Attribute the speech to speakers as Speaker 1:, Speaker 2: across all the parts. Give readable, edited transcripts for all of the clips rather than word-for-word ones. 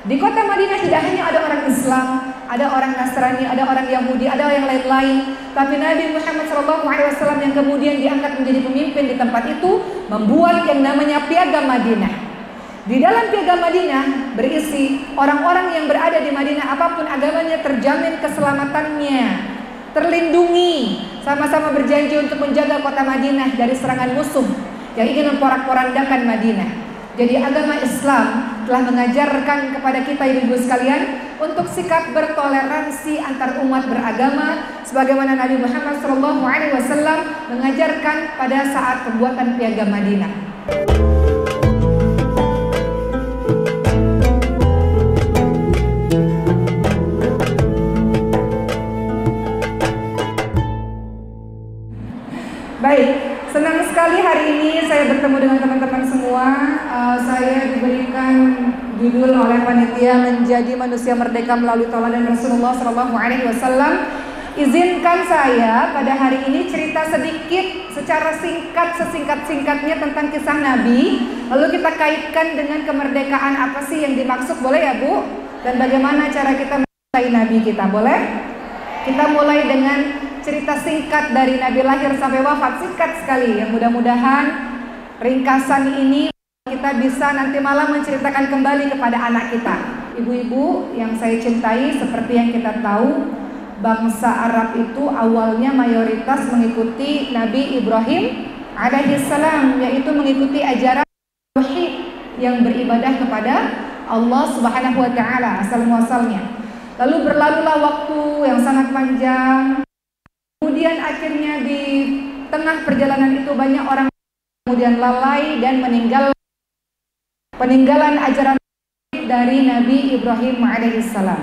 Speaker 1: Di kota Madinah tidak hanya ada orang Islam, ada orang Nasrani, ada orang Yahudi, ada yang lain-lain, tapi Nabi Muhammad SAW yang kemudian diangkat menjadi pemimpin di tempat itu membuat yang namanya Piagam Madinah. Di dalam Piagam Madinah berisi orang-orang yang berada di Madinah apapun agamanya terjamin keselamatannya, terlindungi, sama-sama berjanji untuk menjaga kota Madinah dari serangan musuh yang ingin memporak-porandakan Madinah. Jadi agama Islam telah mengajarkan kepada kita ibu-ibu sekalian untuk sikap bertoleransi antar umat beragama sebagaimana Nabi Muhammad SAW mengajarkan pada saat pembuatan Piagam Madinah. Baik, senang sekali hari ini saya bertemu dengan teman-teman semua. Saya diberikan judul oleh panitia menjadi manusia merdeka melalui tauladan Rasulullah SAW. Izinkan saya pada hari ini cerita sedikit secara singkat, sesingkat-singkatnya tentang kisah Nabi. Lalu kita kaitkan dengan kemerdekaan, apa sih yang dimaksud, boleh ya Bu? Dan bagaimana cara kita mencintai Nabi kita, boleh? Kita mulai dengan cerita singkat dari Nabi lahir sampai wafat, singkat sekali. Yang mudah-mudahan ringkasan ini kita bisa nanti malam menceritakan kembali kepada anak kita. Ibu-ibu yang saya cintai, seperti yang kita tahu, bangsa Arab itu awalnya mayoritas mengikuti Nabi Ibrahim alaihissalam, yaitu mengikuti ajaran tauhid yang beribadah kepada Allah Subhanahu wa taala asal muasalnya. Lalu berlalulah waktu yang sangat panjang. Kemudian akhirnya di tengah perjalanan itu banyak orang kemudian lalai dan peninggalan ajaran dari Nabi Ibrahim alaihissalam.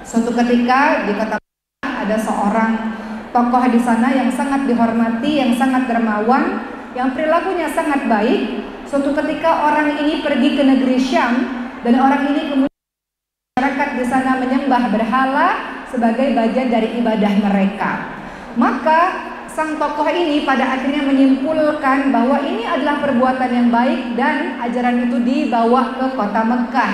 Speaker 1: Suatu ketika di kota ada seorang tokoh di sana yang sangat dihormati, yang sangat dermawan, yang perilakunya sangat baik. Suatu ketika orang ini pergi ke negeri Syam dan orang ini kemudian masyarakat di sana menyembah berhala sebagai bagian dari ibadah mereka. Maka sang tokoh ini pada akhirnya menyimpulkan bahwa ini adalah perbuatan yang baik dan ajaran itu dibawa ke kota Mekah.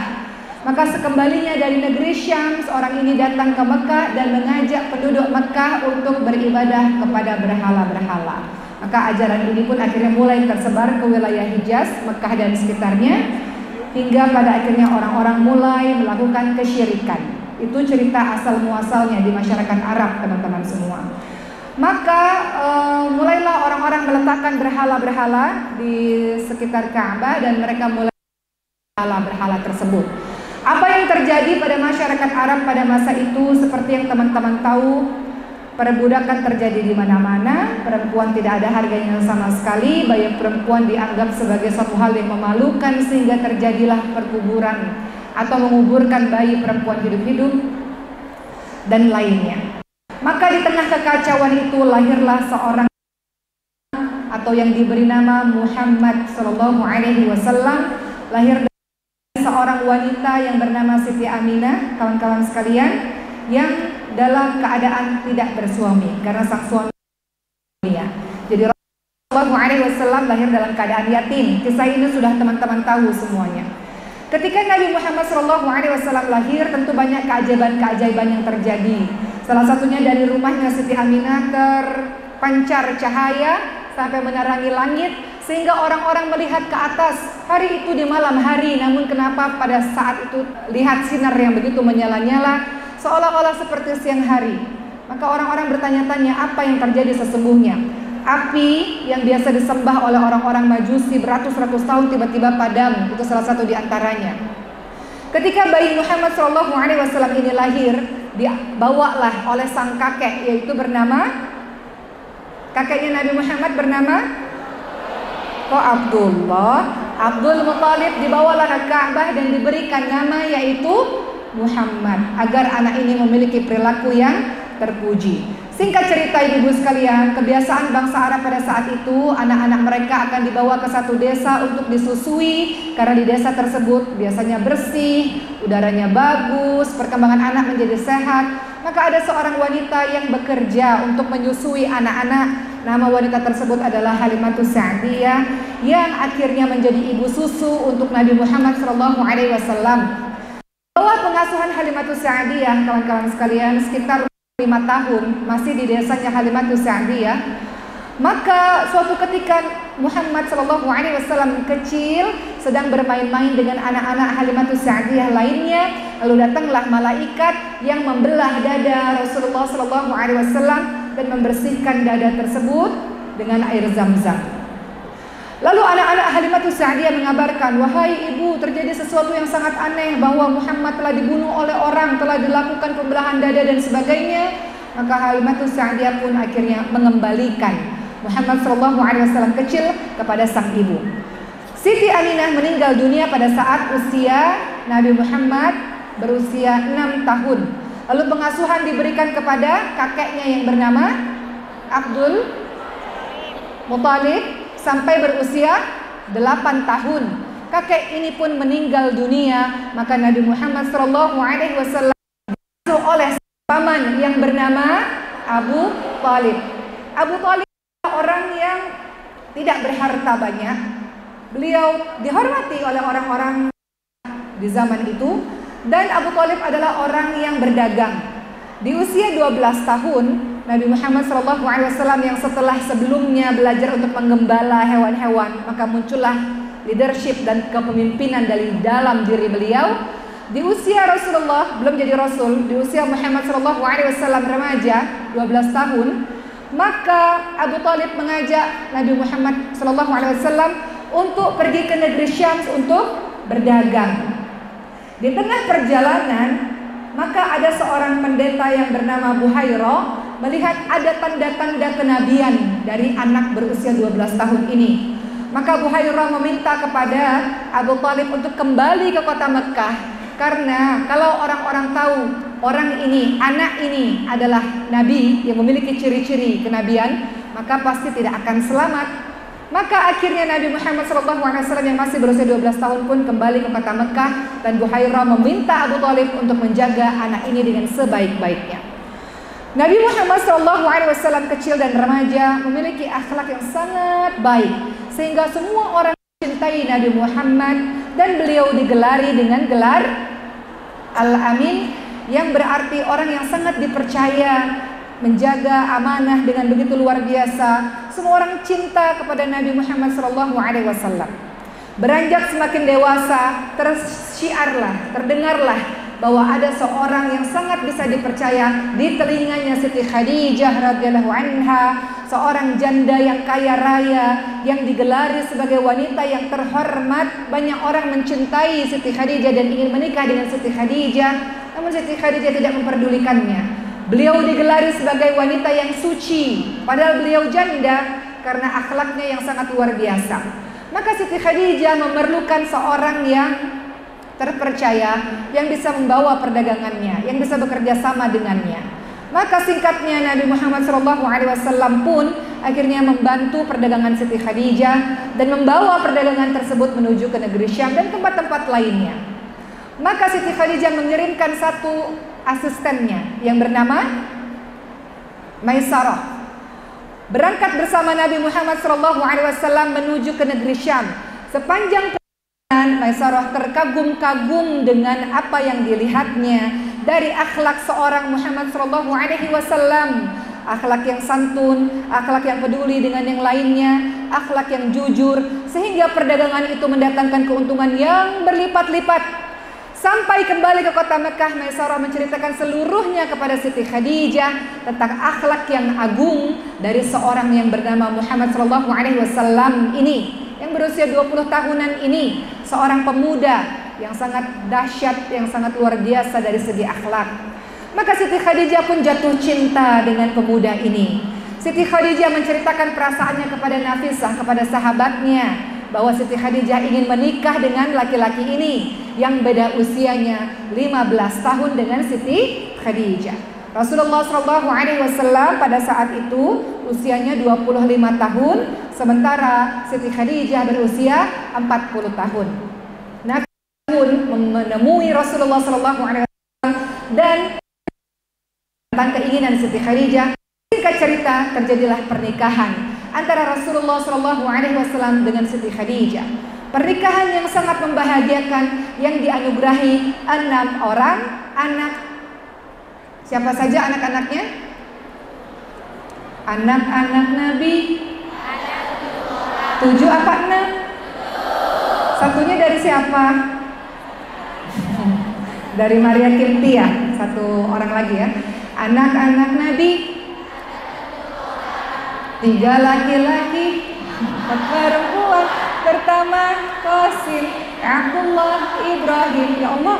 Speaker 1: Maka sekembalinya dari negeri Syam, seorang ini datang ke Mekah dan mengajak penduduk Mekah untuk beribadah kepada berhala-berhala. Maka ajaran ini pun akhirnya mulai tersebar ke wilayah Hijaz, Mekah dan sekitarnya, hingga pada akhirnya orang-orang mulai melakukan kesyirikan. Itu cerita asal muasalnya di masyarakat Arab, teman-teman semua. Maka mulailah orang-orang meletakkan berhala-berhala di sekitar Ka'bah dan mereka mulai berhala-berhala tersebut. Apa yang terjadi pada masyarakat Arab pada masa itu seperti yang teman-teman tahu, perbudakan terjadi di mana-mana, perempuan tidak ada harganya sama sekali, bayi perempuan dianggap sebagai suatu hal yang memalukan sehingga terjadilah perkuburan atau menguburkan bayi perempuan hidup-hidup dan lainnya. Maka di tengah kekacauan itu lahirlah seorang atau yang diberi nama Muhammad sallallahu alaihi wasallam, lahir dari seorang wanita yang bernama Siti Aminah, kawan-kawan sekalian, yang dalam keadaan tidak bersuami karena sang suami ya. Jadi Rasulullah sallallahu alaihi wasallam lahir dalam keadaan yatim. Kisah ini sudah teman-teman tahu semuanya. Ketika Nabi Muhammad sallallahu alaihi wasallam lahir, tentu banyak keajaiban-keajaiban yang terjadi. Salah satunya dari rumahnya Siti Aminah terpancar cahaya sampai menerangi langit sehingga orang-orang melihat ke atas. Hari itu di malam hari, namun kenapa pada saat itu lihat sinar yang begitu menyala-nyala seolah-olah seperti siang hari. Maka orang-orang bertanya-tanya apa yang terjadi sesungguhnya. Api yang biasa disembah oleh orang-orang Majusi beratus-ratus tahun tiba-tiba padam. Itu salah satu di antaranya. Ketika bayi Muhammad SAW ini lahir, dibawalah oleh sang kakek, yaitu bernama, kakeknya Nabi Muhammad bernama Abdul Muthalib, dibawalah ke Ka'bah dan diberikan nama yaitu Muhammad agar anak ini memiliki perilaku yang terpuji. Singkat cerita ibu sekalian, kebiasaan bangsa Arab pada saat itu, anak-anak mereka akan dibawa ke satu desa untuk disusui karena di desa tersebut biasanya bersih, udaranya bagus, perkembangan anak menjadi sehat. Maka ada seorang wanita yang bekerja untuk menyusui anak-anak. Nama wanita tersebut adalah Halimatus Sa'diyah yang akhirnya menjadi ibu susu untuk Nabi Muhammad SAW. pengasuhan Halimatus Sa'diyah, kawan-kawan sekalian, sekitar 5 tahun masih di desanya Halimatus Sa'diyah. Maka suatu ketika Muhammad SAW kecil sedang bermain-main dengan anak-anak Halimatus Sa'diyah lainnya, lalu datanglah malaikat yang membelah dada Rasulullah SAW dan membersihkan dada tersebut dengan air Zam-Zam. Lalu anak-anak Halimatus Sa'diyah mengabarkan, wahai ibu, terjadi sesuatu yang sangat aneh, bahwa Muhammad telah dibunuh oleh orang, telah dilakukan pembelahan dada dan sebagainya. Maka Halimatus Sa'diyah pun akhirnya mengembalikan Muhammad SAW kecil kepada sang ibu. Siti Aminah meninggal dunia pada saat usia Nabi Muhammad berusia 6 tahun. Lalu pengasuhan diberikan kepada kakeknya yang bernama Abdul Muthalib sampai berusia 8 tahun. Kakek ini pun meninggal dunia, maka Nabi Muhammad SAW diasuh oleh paman yang bernama Abu Thalib. Abu Thalib orang yang tidak berharta banyak. Beliau dihormati oleh orang-orang di zaman itu, dan Abu Thalib adalah orang yang berdagang. Di usia 12 tahun, Nabi Muhammad SAW yang setelah sebelumnya belajar untuk menggembala hewan-hewan, maka muncullah leadership dan kepemimpinan dari dalam diri beliau. Di usia Rasulullah, belum jadi Rasul, di usia Muhammad SAW remaja, 12 tahun, maka Abu Thalib mengajak Nabi Muhammad SAW untuk pergi ke negeri Syams untuk berdagang. Di tengah perjalanan, maka ada seorang pendeta yang bernama Buhairah melihat ada tanda-tanda kenabian dari anak berusia 12 tahun ini. Maka Buhairah meminta kepada Abu Thalib untuk kembali ke kota Mekah, karena kalau orang-orang tahu orang ini, anak ini adalah nabi yang memiliki ciri-ciri kenabian, maka pasti tidak akan selamat. Maka akhirnya Nabi Muhammad SAW yang masih berusia 12 tahun pun kembali ke kota Mekah, dan Buhairah meminta Abu Thalib untuk menjaga anak ini dengan sebaik-baiknya. Nabi Muhammad SAW kecil dan remaja memiliki akhlak yang sangat baik, sehingga semua orang mencintai Nabi Muhammad, dan beliau digelari dengan gelar Al-Amin, yang berarti orang yang sangat dipercaya, menjaga amanah dengan begitu luar biasa. Semua orang cinta kepada Nabi Muhammad SAW. Beranjak semakin dewasa, tersyiarlah, terdengarlah bahwa ada seorang yang sangat bisa dipercaya di telinganya, Siti Khadijah radhiyallahu anha, seorang janda yang kaya raya, yang digelari sebagai wanita yang terhormat. Banyak orang mencintai Siti Khadijah dan ingin menikah dengan Siti Khadijah, namun Siti Khadijah tidak memperdulikannya. Beliau digelari sebagai wanita yang suci, padahal beliau janda, karena akhlaknya yang sangat luar biasa. Maka Siti Khadijah memerlukan seorang yang terpercaya, yang bisa membawa perdagangannya, yang bisa bekerja sama dengannya. Maka singkatnya Nabi Muhammad SAW pun akhirnya membantu perdagangan Siti Khadijah dan membawa perdagangan tersebut menuju ke negeri Syam dan tempat-tempat lainnya. Maka Siti Khadijah mengirimkan satu asistennya yang bernama Maisarah, berangkat bersama Nabi Muhammad SAW menuju ke negeri Syam. Sepanjang perjalanan, Maisarah terkagum-kagum dengan apa yang dilihatnya dari akhlak seorang Muhammad SAW. Akhlak yang santun, akhlak yang peduli dengan yang lainnya, akhlak yang jujur, sehingga perdagangan itu mendatangkan keuntungan yang berlipat-lipat. Sampai kembali ke kota Mekah, Maisarah menceritakan seluruhnya kepada Siti Khadijah tentang akhlak yang agung dari seorang yang bernama Muhammad SAW ini, yang berusia 20 tahunan ini, seorang pemuda yang sangat dahsyat, yang sangat luar biasa dari segi akhlak. Maka Siti Khadijah pun jatuh cinta dengan pemuda ini. Siti Khadijah menceritakan perasaannya kepada Nafisah, kepada sahabatnya, bahwa Siti Khadijah ingin menikah dengan laki-laki ini yang beda usianya 15 tahun dengan Siti Khadijah. Rasulullah SAW pada saat itu usianya 25 tahun, sementara Siti Khadijah berusia 40 tahun. Nabi pun menemui Rasulullah SAW dan tentang keinginan Siti Khadijah. Singkat cerita, terjadilah pernikahan antara Rasulullah SAW dengan Siti Khadijah. Pernikahan yang sangat membahagiakan yang dianugerahi 6 orang anak. Siapa saja anak-anaknya? Anak-anak Nabi 7 apa 6? Satunya dari siapa? Dari Maria Kimtia, satu orang lagi ya. Anak-anak Nabi 3 laki-laki 4 perempuan. Pertama Qasim, Abdullah, Ibrahim, ya Allah,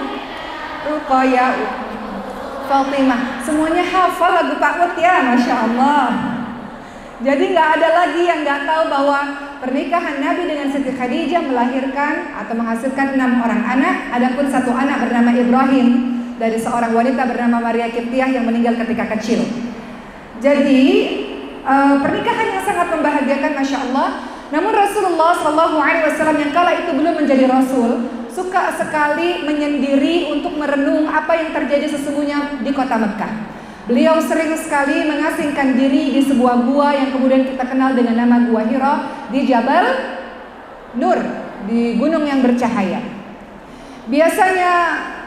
Speaker 1: Ruqayyah, Fatimah. Semuanya hafal lagu Pak Wut ya, Masya Allah. Jadi nggak ada lagi yang nggak tahu bahwa pernikahan Nabi dengan Siti Khadijah melahirkan atau menghasilkan 6 orang anak. Adapun 1 anak bernama Ibrahim dari seorang wanita bernama Maria Kiptiah yang meninggal ketika kecil. Jadi pernikahan yang sangat membahagiakan, Masya Allah. Namun Rasulullah SAW yang kala itu belum menjadi Rasul, suka sekali menyendiri untuk merenung apa yang terjadi sesungguhnya di kota Mekah. Beliau sering sekali mengasingkan diri di sebuah gua yang kemudian kita kenal dengan nama Gua Hira di Jabal Nur, di gunung yang bercahaya. Biasanya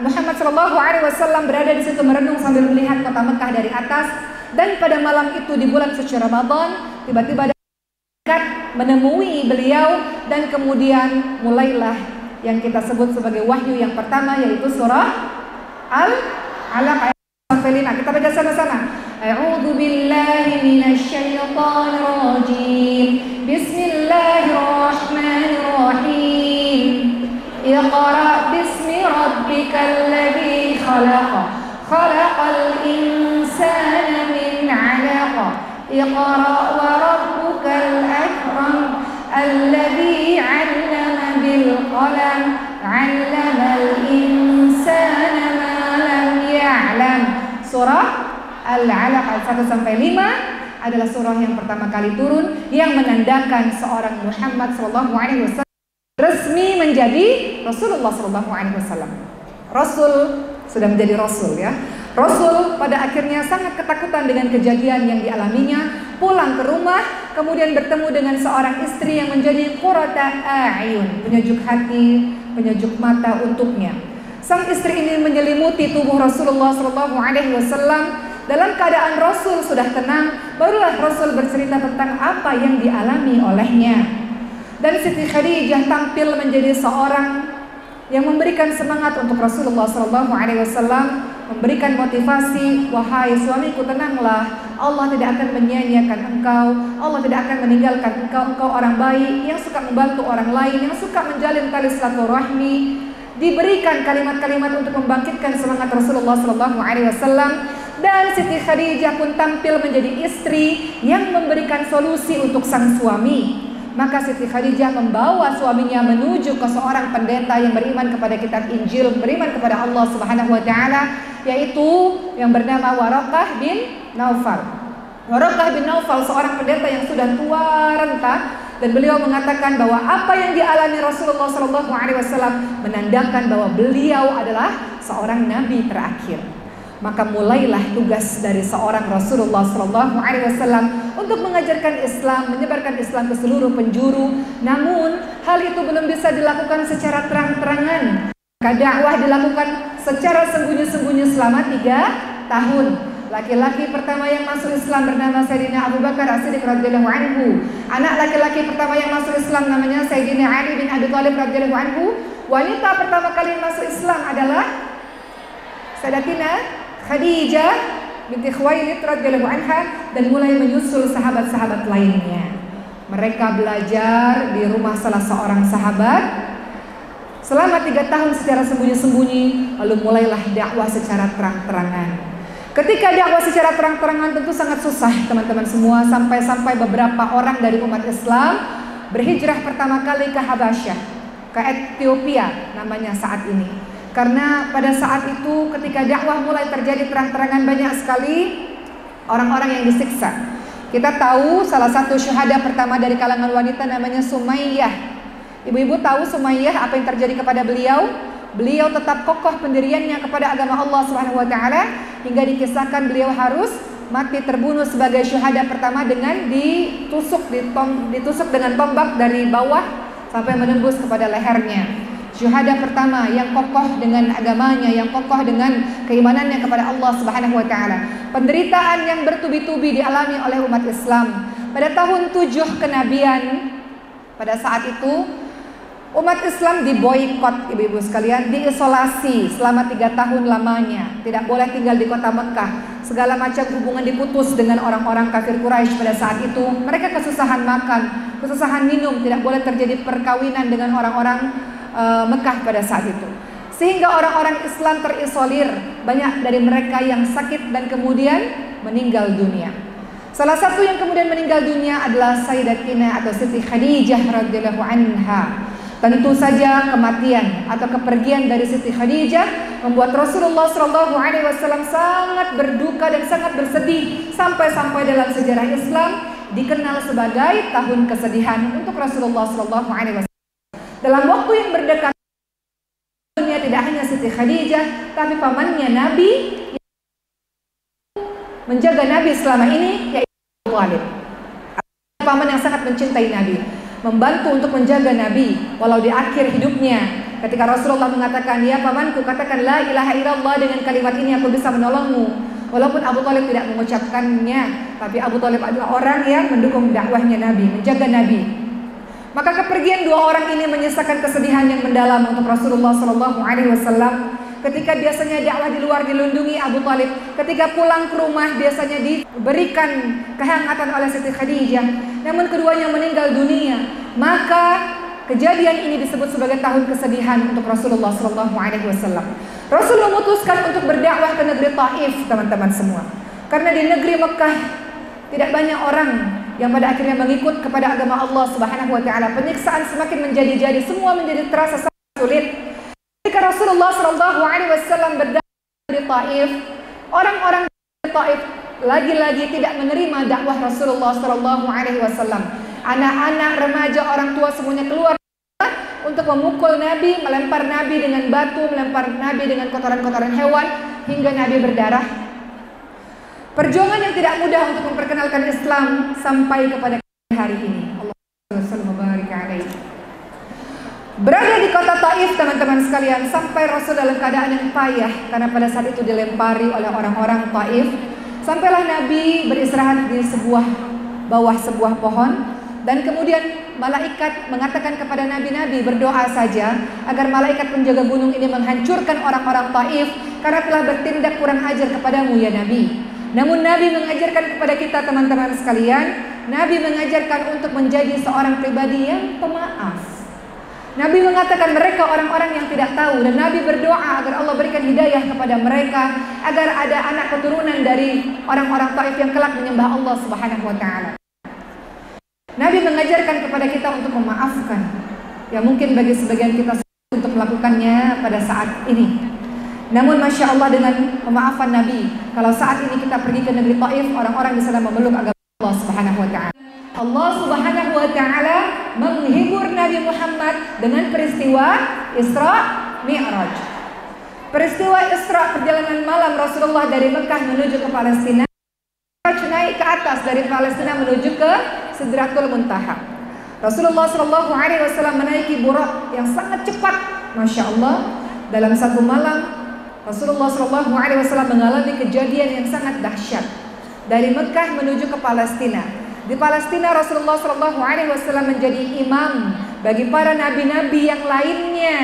Speaker 1: Muhammad SAW berada di situ merenung sambil melihat kota Mekah dari atas. Dan pada malam itu di bulan suci Ramadan, tiba-tiba ada malaikat menemui beliau dan kemudian mulailah yang kita sebut sebagai wahyu yang pertama, yaitu surah Al-Alaq. Kita baca sama-sama. A'udzu billahi minasyaitonir rajim. Bismillahirrahmanirrahim. Iqra bismi rabbikal ladzi khalaq. Khalaqal insana min 'alaq. Iqra wa rabbukal akram. Alladzi 'allama bil qalam. 'allamal insana ma lam ya'lam. Surah Al-Alaq ayat 1-5 adalah surah yang pertama kali turun yang menandakan seorang Muhammad SAW resmi menjadi Rasulullah SAW. Rasul sudah menjadi Rasul ya. Rasul pada akhirnya sangat ketakutan dengan kejadian yang dialaminya. Pulang ke rumah, kemudian bertemu dengan seorang istri yang menjadi qurrata a'yun, penyejuk hati, penyejuk mata untuknya. Sang istri ini menyelimuti tubuh Rasulullah SAW. Dalam keadaan Rasul sudah tenang, barulah Rasul bercerita tentang apa yang dialami olehnya. Dan Siti Khadijah tampil menjadi seorang yang memberikan semangat untuk Rasulullah SAW, memberikan motivasi, wahai suamiku tenanglah, Allah tidak akan menyia-nyiakan engkau, Allah tidak akan meninggalkan engkau, engkau orang baik yang suka membantu orang lain, yang suka menjalin tali silaturahmi. Diberikan kalimat-kalimat untuk membangkitkan semangat Rasulullah SAW. Dan Siti Khadijah pun tampil menjadi istri yang memberikan solusi untuk sang suami. Maka Siti Khadijah membawa suaminya menuju ke seorang pendeta yang beriman kepada kitab Injil, beriman kepada Allah Subhanahu wa taala, yaitu yang bernama Waraqah bin Naufal. Waraqah bin Naufal seorang pendeta yang sudah tua renta, dan beliau mengatakan bahwa apa yang dialami Rasulullah SAW menandakan bahwa beliau adalah seorang nabi terakhir. Maka mulailah tugas dari seorang Rasulullah SAW untuk mengajarkan Islam, menyebarkan Islam ke seluruh penjuru. Namun hal itu belum bisa dilakukan secara terang-terangan. Maka dakwah dilakukan secara sembunyi-sembunyi selama 3 tahun. Laki-laki pertama yang masuk Islam bernama Sayyidina Abu Bakar As-Siddiq radhiyallahu anhu. Anak laki-laki pertama yang masuk Islam namanya Sayyidina Ali bin Abi Thalib radhiyallahu anhu. Wanita pertama kali yang masuk Islam adalah Sayyidatina Khadijah binti Khuwailid radhiyallahu anha, dan mulai menyusul sahabat-sahabat lainnya. Mereka belajar di rumah salah seorang sahabat selama 3 tahun secara sembunyi-sembunyi, lalu mulailah dakwah secara terang-terangan. Ketika dakwah secara terang-terangan tentu sangat susah teman-teman semua, sampai-sampai beberapa orang dari umat Islam berhijrah pertama kali ke Habasyah, ke Ethiopia namanya saat ini. Karena pada saat itu ketika dakwah mulai terjadi terang-terangan, banyak sekali orang-orang yang disiksa. Kita tahu salah satu syuhada pertama dari kalangan wanita namanya Sumayyah. Ibu-ibu tahu Sumayyah apa yang terjadi kepada beliau? Beliau tetap kokoh pendiriannya kepada agama Allah Subhanahu wa taala hingga dikisahkan beliau harus mati terbunuh sebagai syuhada pertama dengan ditusuk dengan tombak dari bawah sampai menembus kepada lehernya. Syuhada pertama yang kokoh dengan agamanya, yang kokoh dengan keimanannya kepada Allah Subhanahu wa taala. Penderitaan yang bertubi-tubi dialami oleh umat Islam. Pada tahun 7 kenabian, pada saat itu umat Islam diboikot, ibu-ibu sekalian, diisolasi selama 3 tahun lamanya. Tidak boleh tinggal di kota Mekah. Segala macam hubungan diputus dengan orang-orang kafir Quraisy pada saat itu. Mereka kesusahan makan, kesusahan minum, tidak boleh terjadi perkawinan dengan orang-orang Mekah pada saat itu. Sehingga orang-orang Islam terisolir. Banyak dari mereka yang sakit dan kemudian meninggal dunia. Salah satu yang kemudian meninggal dunia adalah Sayyidatina atau Siti Khadijah radhiyallahu anha. Tentu saja kematian atau kepergian dari Siti Khadijah membuat Rasulullah SAW sangat berduka dan sangat bersedih, sampai-sampai dalam sejarah Islam dikenal sebagai tahun kesedihan untuk Rasulullah SAW. Dalam waktu yang berdekatan, tidak hanya Siti Khadijah, tapi pamannya Nabi yang menjaga Nabi selama ini, yaitu Abu Thalib. Paman yang sangat mencintai Nabi, membantu untuk menjaga Nabi walau di akhir hidupnya. Ketika Rasulullah mengatakan, "Ya pamanku, katakan la ilaha illallah, dengan kalimat ini aku bisa menolongmu." Walaupun Abu Thalib tidak mengucapkannya, tapi Abu Thalib adalah orang yang mendukung dakwahnya Nabi, menjaga Nabi. Maka kepergian 2 orang ini menyisakan kesedihan yang mendalam untuk Rasulullah SAW. Ketika biasanya dakwah di luar dilindungi Abu Thalib, ketika pulang ke rumah biasanya diberikan kehangatan oleh Siti Khadijah. Namun keduanya meninggal dunia. Maka kejadian ini disebut sebagai tahun kesedihan untuk Rasulullah SAW. Rasul memutuskan untuk berdakwah ke negeri Taif, teman-teman semua. Karena di negeri Mekah tidak banyak orang yang pada akhirnya mengikut kepada agama Allah Subhanahu wa taala. Penyiksaan semakin menjadi-jadi, semua menjadi terasa sangat sulit. Ketika Rasulullah SAW berdakwah di Taif, orang-orang di Taif lagi-lagi tidak menerima dakwah Rasulullah SAW. Anak-anak, remaja, orang tua semuanya keluar untuk memukul Nabi, melempar Nabi dengan batu, melempar Nabi dengan kotoran-kotoran hewan hingga Nabi berdarah. Perjuangan yang tidak mudah untuk memperkenalkan Islam sampai kepada hari ini. Allahumma barik alaihi. Berada di kota Taif, teman-teman sekalian, sampai Rasul dalam keadaan yang payah karena pada saat itu dilempari oleh orang-orang Taif. Sampailah Nabi beristirahat di bawah sebuah pohon, dan kemudian malaikat mengatakan kepada Nabi, berdoa saja agar malaikat penjaga gunung ini menghancurkan orang-orang Taif karena telah bertindak kurang ajar kepadamu ya Nabi. Namun Nabi mengajarkan kepada kita, teman-teman sekalian, Nabi mengajarkan untuk menjadi seorang pribadi yang pemaaf. Nabi mengatakan mereka orang-orang yang tidak tahu, dan Nabi berdoa agar Allah berikan hidayah kepada mereka, agar ada anak keturunan dari orang-orang Taif yang kelak menyembah Allah Subhanahu wa taala. Nabi mengajarkan kepada kita untuk memaafkan. Ya mungkin bagi sebagian kita untuk melakukannya pada saat ini. Namun Masya Allah, dengan pemaafan Nabi, kalau saat ini kita pergi ke negeri Taif, orang-orang di sana memeluk agama Allah Subhanahu wa taala. Allah Subhanahu wa taala menghibur Nabi Muhammad dengan peristiwa Isra Mi'raj. Peristiwa Isra, perjalanan malam Rasulullah dari Mekah menuju ke Palestina. Naik ke atas dari Palestina menuju ke Sidratul Muntaha. Rasulullah SAW menaiki burak yang sangat cepat, Masya Allah. Dalam satu malam Rasulullah SAW mengalami kejadian yang sangat dahsyat. Dari Mekah menuju ke Palestina. Di Palestina Rasulullah SAW menjadi imam bagi para nabi-nabi yang lainnya.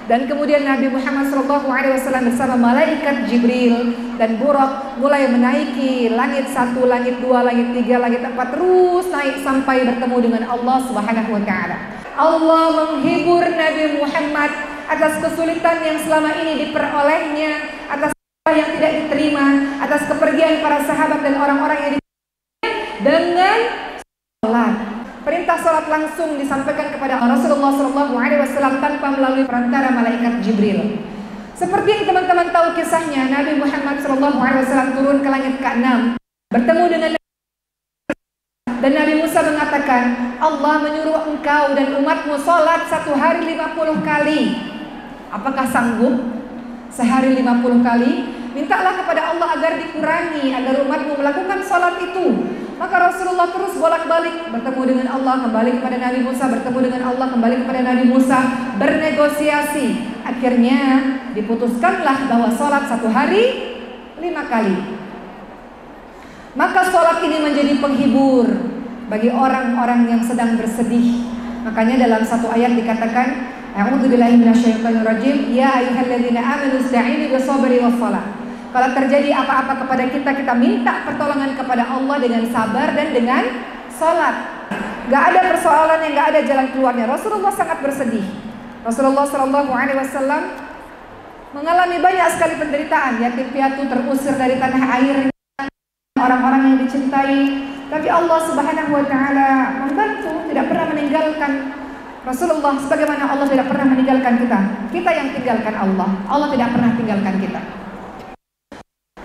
Speaker 1: Dan kemudian Nabi Muhammad SAW bersama malaikat Jibril dan Burak mulai menaiki langit 1, langit 2, langit 3, langit 4, terus naik sampai bertemu dengan Allah Subhanahu wa taala. Allah menghibur Nabi Muhammad atas kesulitan yang selama ini diperolehnya, atas yang tidak diterima, atas kepergian para sahabat dan orang-orang yang dengan salat. Perintah salat langsung disampaikan kepada Rasulullah SAW tanpa melalui perantara malaikat Jibril. Seperti yang teman-teman tahu kisahnya, Nabi Muhammad SAW turun ke langit ke-6, bertemu dengan dan Nabi Musa mengatakan, Allah menyuruh engkau dan umatmu salat 1 hari 50 kali. Apakah sanggup sehari 50 kali? Mintalah kepada Allah agar dikurangi, agar umatmu melakukan salat itu. Maka Rasulullah terus bolak-balik bertemu dengan Allah, kembali kepada Nabi Musa, bertemu dengan Allah, kembali kepada Nabi Musa, bernegosiasi. Akhirnya diputuskanlah bahwa sholat 1 hari 5 kali. Maka sholat ini menjadi penghibur bagi orang-orang yang sedang bersedih. Makanya dalam satu ayat dikatakan, A'udzubillahi minasyaitonirrajim, ya ayyuhalladzina amanu ista'inu bis-sabri was-shalah. Kalau terjadi apa-apa kepada kita, kita minta pertolongan kepada Allah dengan sabar dan dengan salat. Gak ada persoalan yang gak ada jalan keluarnya. Rasulullah sangat bersedih. Rasulullah SAW mengalami banyak sekali penderitaan. Yatim piatu terusir dari tanah airnya, orang-orang yang dicintai. Tapi Allah Subhanahu Wa Taala membantu, tidak pernah meninggalkan Rasulullah. Sebagaimana Allah tidak pernah meninggalkan kita. Kita yang tinggalkan Allah. Allah tidak pernah tinggalkan kita.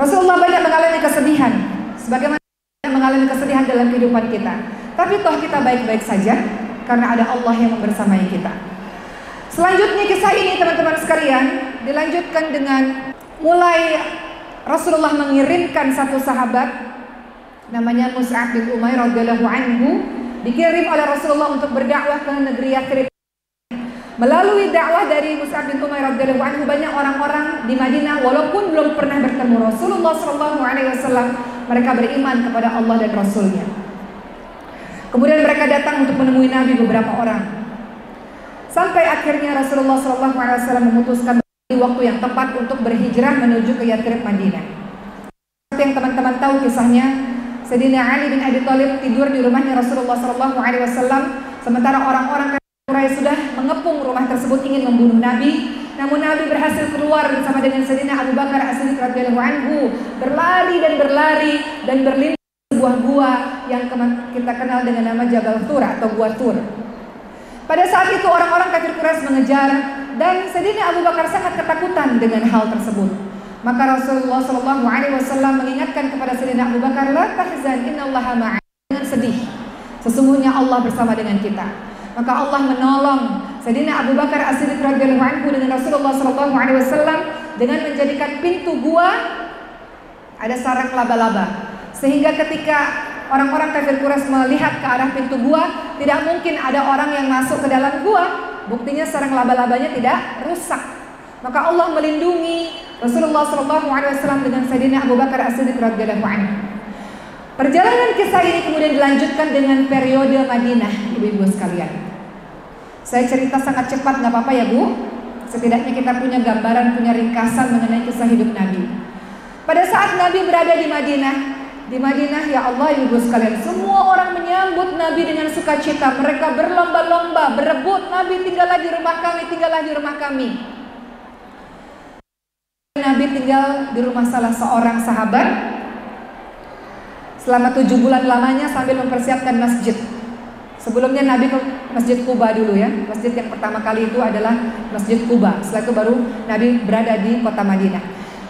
Speaker 1: Rasulullah banyak mengalami kesedihan, sebagaimana mengalami kesedihan dalam kehidupan kita. Tapi toh kita baik-baik saja karena ada Allah yang membersamai kita. Selanjutnya kisah ini teman-teman sekalian dilanjutkan dengan mulai Rasulullah mengirimkan satu sahabat namanya Mus'ab bin Umair radhiyallahu anhu, dikirim oleh Rasulullah untuk berdakwah ke negeri Yathrib. Melalui dakwah dari Mus'ab bin Umair radhiyallahu anhu, banyak orang-orang di Madinah walaupun belum pernah bertemu Rasulullah SAW, mereka beriman kepada Allah dan Rasulnya. Kemudian mereka datang untuk menemui Nabi beberapa orang. Sampai akhirnya Rasulullah SAW memutuskan di waktu yang tepat untuk berhijrah menuju ke Yathrib Madinah. Seperti yang teman-teman tahu kisahnya, Sayyidina Ali bin Abi Thalib tidur di rumahnya Rasulullah SAW, sementara orang-orang Quraisy sudah mengepung rumah tersebut ingin membunuh Nabi. Namun Nabi berhasil keluar bersama dengan Sayyidina Abu Bakar As-Siddiq radhiyallahu anhu, berlari dan berlindung di sebuah gua yang kita kenal dengan nama Jabal Tur atau Gua Tur. Pada saat itu orang-orang kafir Quraisy mengejar dan Sayyidina Abu Bakar sangat ketakutan dengan hal tersebut. Maka Rasulullah SAW mengingatkan kepada Sayyidina Abu Bakar, la tahzan innallaha ma'ana, jangan sedih, sesungguhnya Allah bersama dengan kita. Maka Allah menolong Sayyidina Abu Bakar As-Siddiq radhiyallahu anhu dengan Rasulullah SAW dengan menjadikan pintu gua ada sarang laba-laba, sehingga ketika orang-orang kafir Quraisy melihat ke arah pintu gua, tidak mungkin ada orang yang masuk ke dalam gua. Buktinya sarang laba-labanya tidak rusak. Maka Allah melindungi Rasulullah SAW dengan Sayyidina Abu Bakar As-Siddiq radhiyallahu anhu. Perjalanan kisah ini kemudian dilanjutkan dengan periode Madinah, ibu-ibu sekalian. Saya cerita sangat cepat, nggak apa-apa ya Bu? Setidaknya kita punya gambaran, punya ringkasan mengenai kisah hidup Nabi. Pada saat Nabi berada di Madinah ya Allah ibu-ibu sekalian, semua orang menyambut Nabi dengan sukacita. Mereka berlomba-lomba, berebut, Nabi tinggallah di rumah kami, tinggallah di rumah kami. Nabi tinggal di rumah salah seorang sahabat selama 7 bulan lamanya sambil mempersiapkan masjid. Sebelumnya Nabi ke Masjid Quba dulu ya. Masjid yang pertama kali itu adalah Masjid Quba. Setelah itu baru Nabi berada di kota Madinah.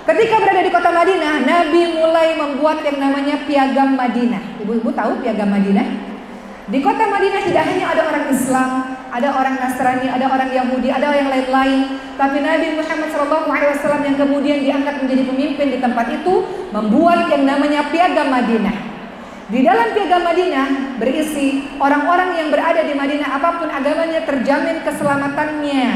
Speaker 1: Ketika berada di kota Madinah, Nabi mulai membuat yang namanya Piagam Madinah. Ibu-ibu tahu Piagam Madinah? Di kota Madinah tidak hanya ada orang Islam, ada orang Nasrani, ada orang Yahudi, ada yang lain-lain. Tapi Nabi Muhammad SAW yang kemudian diangkat menjadi pemimpin di tempat itu membuat yang namanya Piagam Madinah. Di dalam Piagam Madinah berisi orang-orang yang berada di Madinah, apapun agamanya terjamin keselamatannya,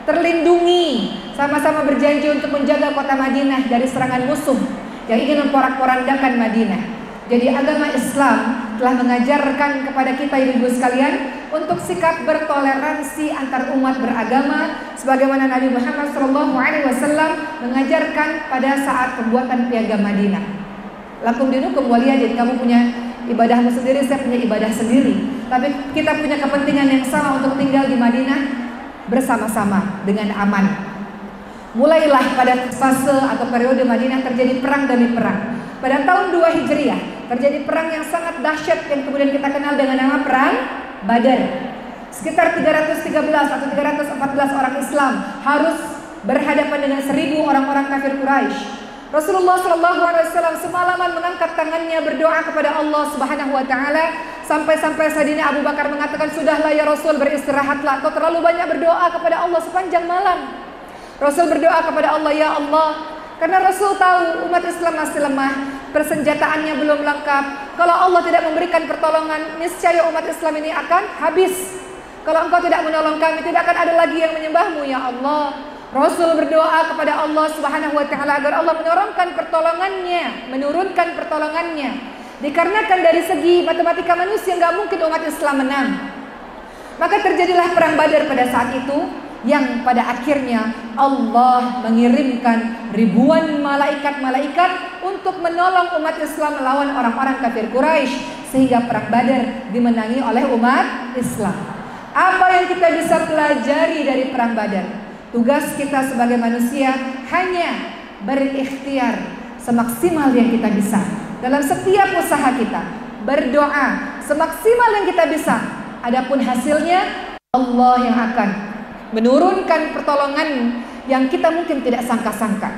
Speaker 1: terlindungi, sama-sama berjanji untuk menjaga kota Madinah dari serangan musuh yang ingin memporak-porandakan Madinah. Jadi agama Islam telah mengajarkan kepada kita ibu-ibu sekalian untuk sikap bertoleransi antar umat beragama, sebagaimana Nabi Muhammad SAW mengajarkan pada saat pembuatan Piagam Madinah. Lakum dinukum waliyadin, kamu punya ibadahmu sendiri, saya punya ibadah sendiri. Tapi kita punya kepentingan yang sama untuk tinggal di Madinah bersama-sama dengan aman. Mulailah pada fase atau periode Madinah terjadi perang demi perang. Pada tahun 2 Hijriah terjadi perang yang sangat dahsyat yang kemudian kita kenal dengan nama Perang Badar. Sekitar 313 atau 314 orang Islam harus berhadapan dengan 1000 orang-orang kafir Quraisy. Rasulullah SAW semalaman mengangkat tangannya berdoa kepada Allah Subhanahu Wa Taala sampai-sampai Sayyidina Abu Bakar mengatakan, sudahlah ya Rasul, beristirahatlah, kau terlalu banyak berdoa kepada Allah sepanjang malam. Rasul berdoa kepada Allah, ya Allah, Karena Rasul tahu umat Islam masih lemah, persenjataannya belum lengkap. Kalau Allah tidak memberikan pertolongan, niscaya umat Islam ini akan habis. Kalau engkau tidak menolong kami, tidak akan ada lagi yang menyembahmu ya Allah. Rasul berdoa kepada Allah Subhanahu wa taala agar Allah menurunkan pertolongannya. Dikarenakan dari segi matematika manusia nggak mungkin umat Islam menang. Maka terjadilah perang Badar pada saat itu, yang pada akhirnya Allah mengirimkan ribuan malaikat-malaikat untuk menolong umat Islam melawan orang-orang kafir Quraisy, sehingga perang Badar dimenangi oleh umat Islam. Apa yang kita bisa pelajari dari perang Badar? Tugas kita sebagai manusia hanya berikhtiar semaksimal yang kita bisa dalam setiap usaha kita, berdoa semaksimal yang kita bisa. Adapun hasilnya Allah yang akan menurunkan pertolongan yang kita mungkin tidak sangka-sangka.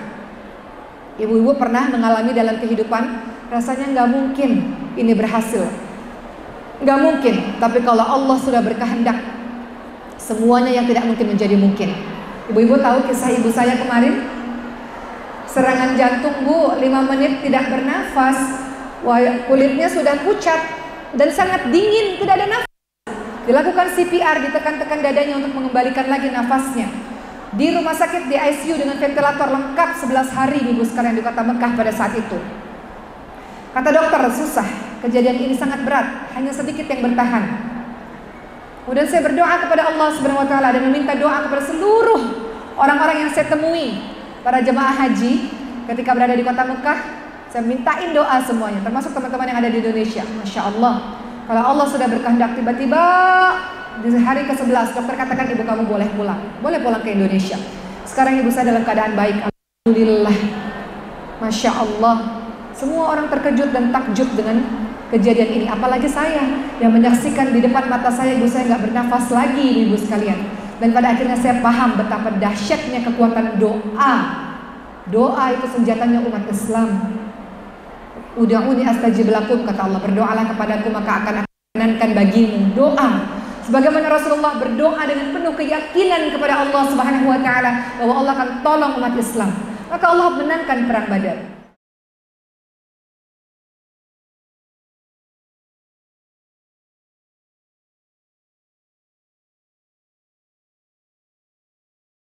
Speaker 1: Ibu-ibu pernah mengalami dalam kehidupan rasanya nggak mungkin ini berhasil, nggak mungkin. Tapi kalau Allah sudah berkehendak, semuanya yang tidak mungkin menjadi mungkin. Ibu-ibu tahu kisah ibu saya kemarin, serangan jantung bu, 5 menit tidak bernafas, kulitnya sudah pucat dan sangat dingin, tidak ada nafas. Dilakukan CPR, ditekan-tekan dadanya untuk mengembalikan lagi nafasnya. Di rumah sakit, di ICU dengan ventilator lengkap 11 hari ibu sekalian di kota Mekah pada saat itu. Kata dokter, susah, kejadian ini sangat berat, hanya sedikit yang bertahan. Kemudian saya berdoa kepada Allah Subhanahu wa taala dan meminta doa kepada seluruh orang-orang yang saya temui, para jemaah haji ketika berada di kota Mekah. Saya mintain doa semuanya, termasuk teman-teman yang ada di Indonesia. Masya Allah, kalau Allah sudah berkehendak, tiba-tiba di hari ke-11 dokter katakan ibu kamu boleh pulang ke Indonesia. Sekarang ibu saya dalam keadaan baik, alhamdulillah. Masya Allah, semua orang terkejut dan takjub dengan kejadian ini. Apalagi saya yang menyaksikan di depan mata saya ibu saya nggak bernafas lagi, ibu sekalian. Dan pada akhirnya saya paham betapa dahsyatnya kekuatan doa. Doa itu senjatanya umat Islam. Ud'uni astajib lakum, kata Allah, berdoalah kepadaku maka akan menankan bagimu. Doa sebagaimana Rasulullah berdoa dengan penuh keyakinan kepada Allah Subhanahu wa taala bahwa Allah akan tolong umat Islam. Maka Allah menangkan perang Badar.